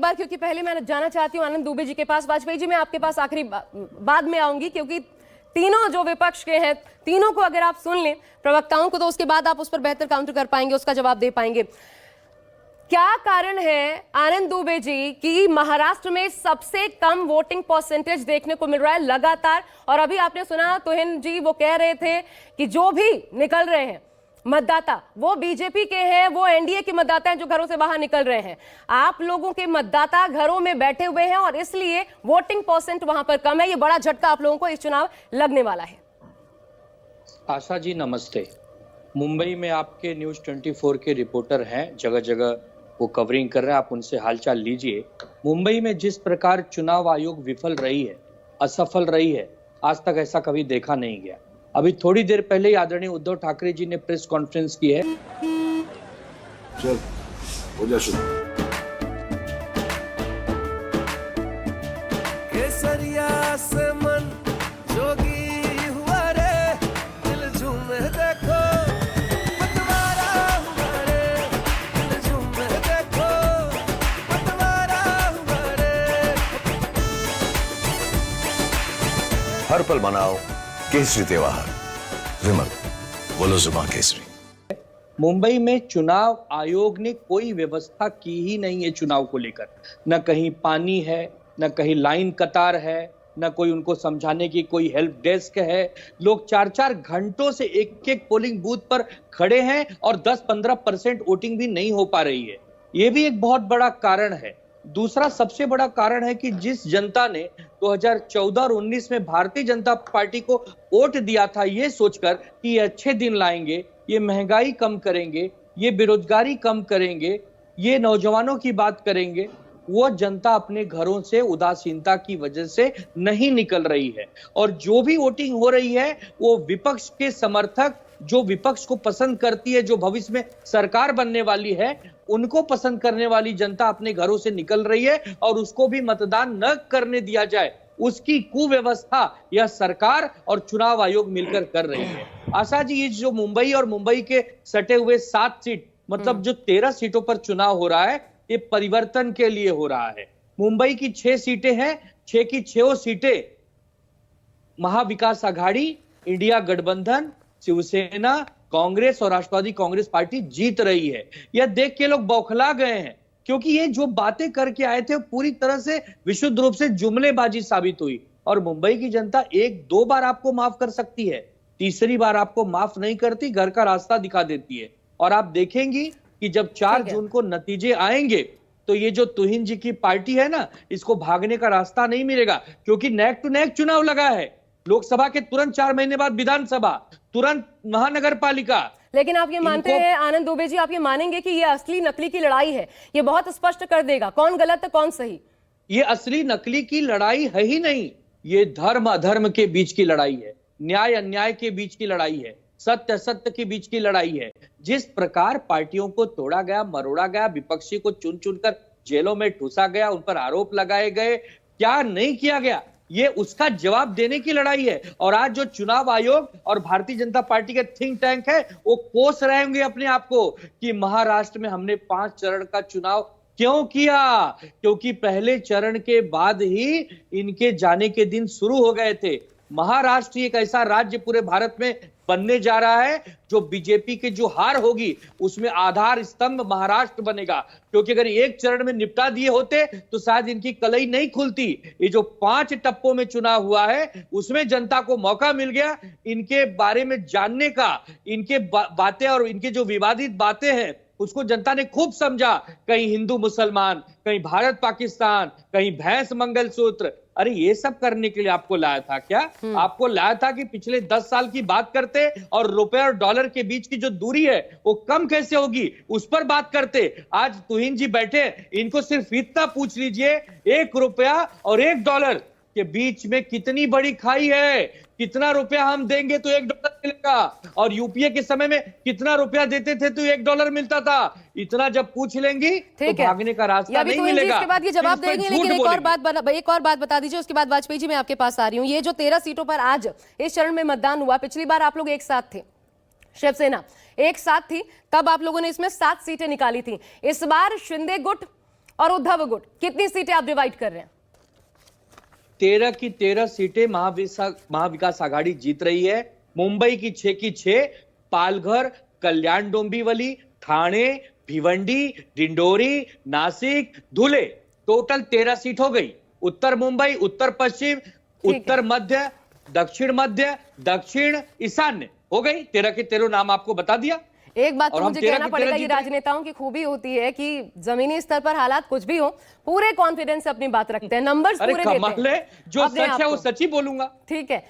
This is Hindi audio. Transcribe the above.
बार, क्योंकि पहले मैं जाना चाहती हूँ आनंद दुबे जी के पास। वाजपेयी जी, मैं आपके पास आखिरी बाद में आऊंगी, क्योंकि तीनों जो विपक्ष के हैं, तीनों को अगर आप सुन लें, प्रवक्ताओं को, तो उसके बाद आप उस पर बेहतर काउंटर कर पाएंगे, उसका जवाब दे पाएंगे। क्या कारण है आनंद दुबे जी कि महाराष्ट्र में सबसे कम वोटिंग परसेंटेज देखने को मिल रहा है लगातार? और अभी आपने सुना तुहिन जी, वो कह रहे थे कि जो भी निकल रहे हैं मतदाता वो बीजेपी के हैं, वो एनडीए के मतदाता हैं जो घरों से बाहर निकल रहे हैं। आप लोगों के मतदाता घरों में बैठे हुए हैं और इसलिए वोटिंग परसेंट वहां पर कम है। ये बड़ा झटका आप लोगों को इस चुनाव लगने वाला है। आशा जी नमस्ते। मुंबई में आपके न्यूज़ 24 के रिपोर्टर हैं, जगह जगह वो कवरिंग कर रहे हैं, आप उनसे हालचाल लीजिए। मुंबई में जिस प्रकार चुनाव आयोग विफल रही है, असफल रही है, आज तक ऐसा कभी देखा नहीं गया। अभी थोड़ी देर पहले ही आदरणीय उद्धव ठाकरे जी ने प्रेस कॉन्फ्रेंस की है। चल हो जा शुरू। केसरिया से मन जोगी हुआ रे, दिल झूमे देखो पतवारा हुआ रे, दिल झूमे देखो पतवारा हुआ रे। हर पल मनाओ केसरी त्योहार। विमल, बोलो जुबान केसरी। मुंबई में चुनाव आयोग ने कोई व्यवस्था की ही नहीं है चुनाव को लेकर। न कहीं पानी है, न कहीं लाइन कतार है, न कोई उनको समझाने की कोई हेल्प डेस्क है। लोग 4-4 घंटों से एक एक पोलिंग बूथ पर खड़े हैं और 10-15% वोटिंग भी नहीं हो पा रही है। ये भी एक बहुत बड़ा कारण है। दूसरा सबसे बड़ा कारण है कि जिस जनता ने 2014 और 19 में भारतीय जनता पार्टी को वोट दिया था ये सोचकर कि ये अच्छे दिन लाएंगे, ये महंगाई कम करेंगे, ये बेरोजगारी कम करेंगे, ये नौजवानों की बात करेंगे, वो जनता अपने घरों से उदासीनता की वजह से नहीं निकल रही है। और जो भी वोटिंग हो रही है वो विपक्ष के समर्थक, जो विपक्ष को पसंद करती है, जो भविष्य में सरकार बनने वाली है, उनको पसंद करने वाली जनता अपने घरों से निकल रही है और उसको भी मतदान न करने दिया जाए, उसकी कुव्यवस्था यह सरकार और चुनाव आयोग मिलकर कर रही है। आशा जी, ये जो मुंबई और मुंबई के सटे हुए 7 सीट, मतलब जो 13 सीटों पर चुनाव हो रहा है, ये परिवर्तन के लिए हो रहा है। मुंबई की 6 सीटें हैं, 6 की 6 सीटें महाविकास आघाड़ी, इंडिया गठबंधन, शिवसेना, कांग्रेस और राष्ट्रवादी कांग्रेस पार्टी जीत रही है। यह देख के लोग बौखला गए हैं, क्योंकि ये जो बातें करके आए थे पूरी तरह से विशुद्ध रूप से जुमलेबाजी साबित हुई। और मुंबई की जनता 1-2 बार आपको माफ कर सकती है, तीसरी बार आपको माफ नहीं करती, घर का रास्ता दिखा देती है। और आप देखेंगी कि जब 4 जून को नतीजे आएंगे तो ये जो तुहिन जी की पार्टी है ना, इसको भागने का रास्ता नहीं मिलेगा, क्योंकि नेक टू नेक चुनाव लगा है। लोकसभा के तुरंत 4 महीने बाद विधानसभा, तुरंत महानगर पालिका। लेकिन आप ये मानते हैं आनंद दुबे जी, आप ये मानेंगे कि ये असली नकली की लड़ाई है? ये बहुत स्पष्ट कर देगा कौन गलत है कौन सही। ये असली नकली की लड़ाई है ही नहीं, ये धर्म अधर्म के बीच की लड़ाई है, न्याय अन्याय के बीच की लड़ाई है, सत्य असत्य के बीच की लड़ाई है। जिस प्रकार पार्टियों को तोड़ा गया, मरोड़ा गया, विपक्षी को चुन चुनकर जेलों में ठूसा गया, उन पर आरोप लगाए गए, क्या नहीं किया गया, ये उसका जवाब देने की लड़ाई है। और आज जो चुनाव आयोग और भारतीय जनता पार्टी के थिंक टैंक है, वो कोस रहे होंगे अपने आप को कि महाराष्ट्र में हमने 5 चरण का चुनाव क्यों किया, क्योंकि पहले चरण के बाद ही इनके जाने के दिन शुरू हो गए थे। महाराष्ट्र एक ऐसा राज्य पूरे भारत में बनने जा रहा है जो बीजेपी की जो हार होगी उसमें आधार स्तंभ महाराष्ट्र बनेगा, क्योंकि अगर एक चरण में निपटा दिए होते तो शायद इनकी कलई नहीं खुलती। ये जो 5 टप्पों में चुनाव हुआ है उसमें जनता को मौका मिल गया इनके बारे में जानने का, इनके बातें और इनके जो विवादित बातें हैं उसको जनता ने खूब समझा। कहीं हिंदू मुसलमान, कहीं भारत पाकिस्तान, कहीं भैंस मंगलसूत्र। अरे ये सब करने के लिए आपको लाया था क्या? आपको लाया था कि पिछले 10 साल की बात करते और रुपए और डॉलर के बीच की जो दूरी है वो कम कैसे होगी उस पर बात करते। आज तुहिन जी बैठे, इनको सिर्फ इतना पूछ लीजिए, 1 रुपया और 1 डॉलर के बीच में कितनी बड़ी खाई है। कितना रुपया हम देंगे तो 1 डॉलर मिलेगा, और यूपीए के समय में कितना रुपया देते थे तो 1 डॉलर मिलता था। इतना जब पूछ लेंगी तो भागने का रास्ता नहीं मिलेगा। इसके बाद ये जवाब देंगे, लेकिन एक और बात बता दीजिए, उसके बाद वाजपेयी जी मैं आपके पास आ रही हूँ। ये जो 13 सीटों पर आज इस चरण में मतदान हुआ, पिछली बार आप लोग एक साथ थे, शिवसेना एक साथ थी, तब आप लोगों ने इसमें 7 सीटें निकाली थी। इस बार शिंदे गुट और उद्धव गुट, कितनी सीटें आप डिवाइड कर रहे हैं? 13 की 13 सीटें महाविकास आघाड़ी जीत रही है। मुंबई की 6 की 6, पालघर, कल्याण डोंबिवली, ठाणे, भिवंडी, डिंडोरी, नासिक, धुले, टोटल 13 सीट हो गई। उत्तर मुंबई, उत्तर पश्चिम, उत्तर मध्य, दक्षिण ईशान्य हो गई। 13 के 13 नाम आपको बता दिया। एक बात तो और हम मुझे 13 कहना के 13 पड़ेगा, ये जीत रहे हैं। राजनेताओं की खूबी होती है कि जमीनी स्तर पर हालात कुछ भी हो, पूरे कॉन्फिडेंस से अपनी बात रखते हैं, नंबर्स अरे पूरे देते कमाल हैं है, जो अपने सच आप है वो को। सच ही बोलूंगा। ठीक है।